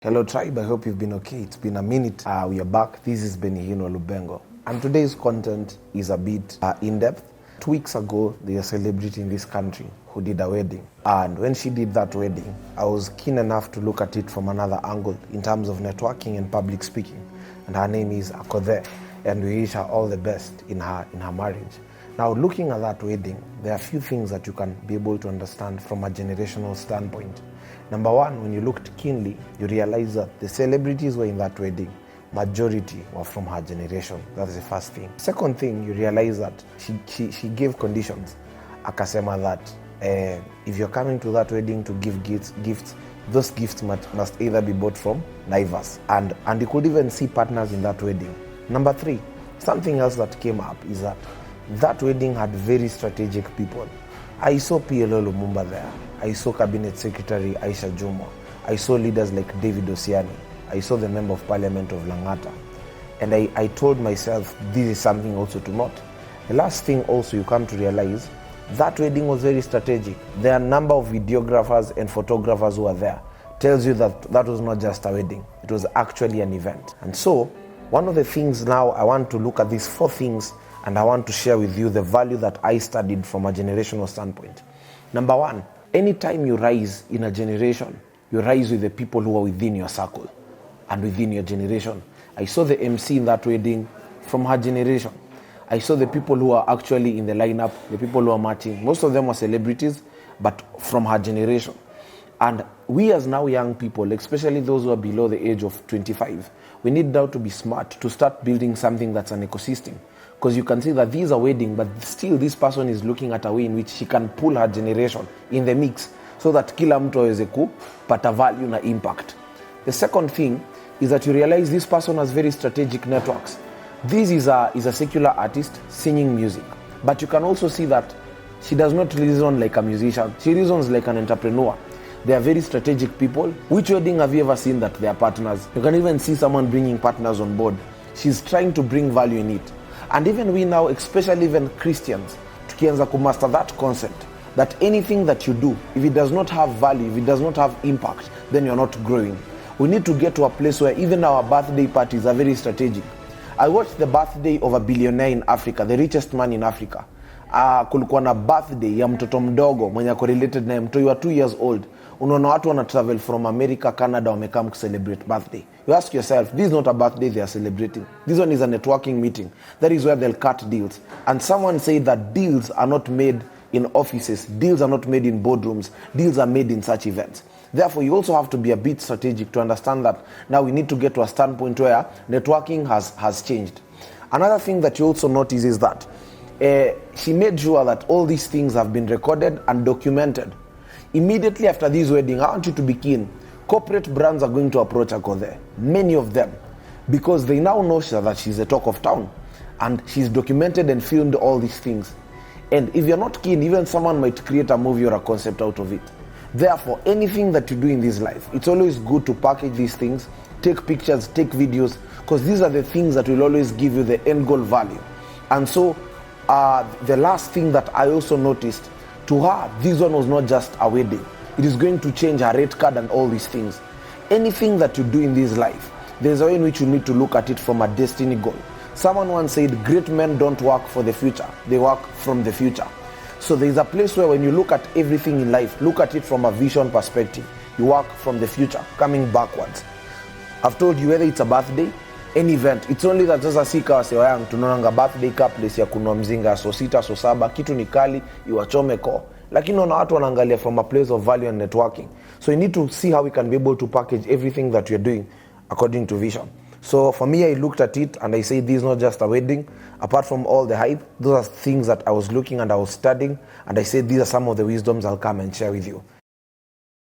Hello tribe, I hope you've been okay. It's been a minute. We are back. This is Bennyhinn, and today's content is a bit in-depth. 2 weeks ago, there's a celebrity in this country who did a wedding. And when she did that wedding, I was keen enough to look at it from another angle in terms of networking and public speaking. And her name is Akothee, and we wish her all the best in her marriage. Now, looking at that wedding, there are a few things that you can be able to understand from a generational standpoint. Number one, when you looked keenly, you realize that the celebrities were in that wedding, majority were from her generation. That's the first thing. Second thing, you realize that she gave conditions. Akasema that if you're coming to that wedding to give gifts, those gifts must either be bought from Naivas. And you could even see partners in that wedding. Number three, something else that came up is that wedding had very strategic people. I saw PLO Lumumba there. I saw Cabinet Secretary Aisha Jumwa. I saw leaders like David Osiani. I saw the Member of Parliament of Langata. And I told myself, this is something also to note. The last thing also you come to realize, that wedding was very strategic. There are a number of videographers and photographers who are there. Tells you that that was not just a wedding. It was actually an event. And so, one of the things now, I want to look at these 4 things and I want to share with you the value that I studied from a generational standpoint. Number one, anytime you rise in a generation, you rise with the people who are within your circle and within your generation. I saw the MC in that wedding from her generation. I saw the people who are actually in the lineup, the people who are marching. Most of them were celebrities, but from her generation. And we as now young people, especially those who are below the age of 25, we need now to be smart to start building something that's an ecosystem. Because you can see that these are wedding, but still this person is looking at a way in which she can pull her generation in the mix so that kila mtu aweze kupata value na impact. The second thing is that you realize this person has very strategic networks. This is a secular artist singing music, but you can also see that she does not reason like a musician. She reasons like an entrepreneur. They are very strategic people. Which wedding have you ever seen that they are partners? You can even see someone bringing partners on board. She's trying to bring value in it. And even we now, especially even Christians, tukianza to master that concept, that anything that you do, if it does not have value, if it does not have impact, then you're not growing. We need to get to a place where even our birthday parties are very strategic. I watched the birthday of a billionaire in Africa, the richest man in Africa. Kulikuwa na birthday ya mtoto mdogo mwenye ako related na mtoto wa 2 years old. Unaona watu wana travel from America, Canada, wamekam to celebrate birthday. You ask yourself, this is not a birthday they are celebrating. This one is a networking meeting. That is where they'll cut deals. And someone said that deals are not made in offices. Deals are not made in boardrooms. Deals are made in such events. Therefore, you also have to be a bit strategic to understand that now we need to get to a standpoint where networking has changed. Another thing that you also notice is that she made sure that all these things have been recorded and documented. Immediately after this wedding, I want you to be keen. Corporate brands are going to approach Akothee, many of them, because they now know that she's a talk of town and she's documented and filmed all these things. And if you're not keen, even someone might create a movie or a concept out of it. Therefore, anything that you do in this life, it's always good to package these things, take pictures, take videos, because these are the things that will always give you the end goal value. And so, the last thing that I also noticed, to her, this one was not just a wedding. It is going to change her rate card and all these things. Anything that you do in this life, there's a way in which you need to look at it from a destiny goal. Someone once said, great men don't work for the future, they work from the future. So there's a place where when you look at everything in life, look at it from a vision perspective. You work from the future, coming backwards. I've told you whether it's a birthday, any event, it's only that sasa sika wasewa yangu tunaonanga birthday ka place ya kunwa mzinga so 6 so 7 kitu ni kali iwachome ko, lakini una watu wanaangalia from a place of value and networking. So you need to see how we can be able to package everything that you're doing according to vision. So for me, I looked at it and I said, this is not just a wedding. Apart from all the hype, those are things that I was looking and I was studying, and I said these are some of the wisdoms I'll come and share with you.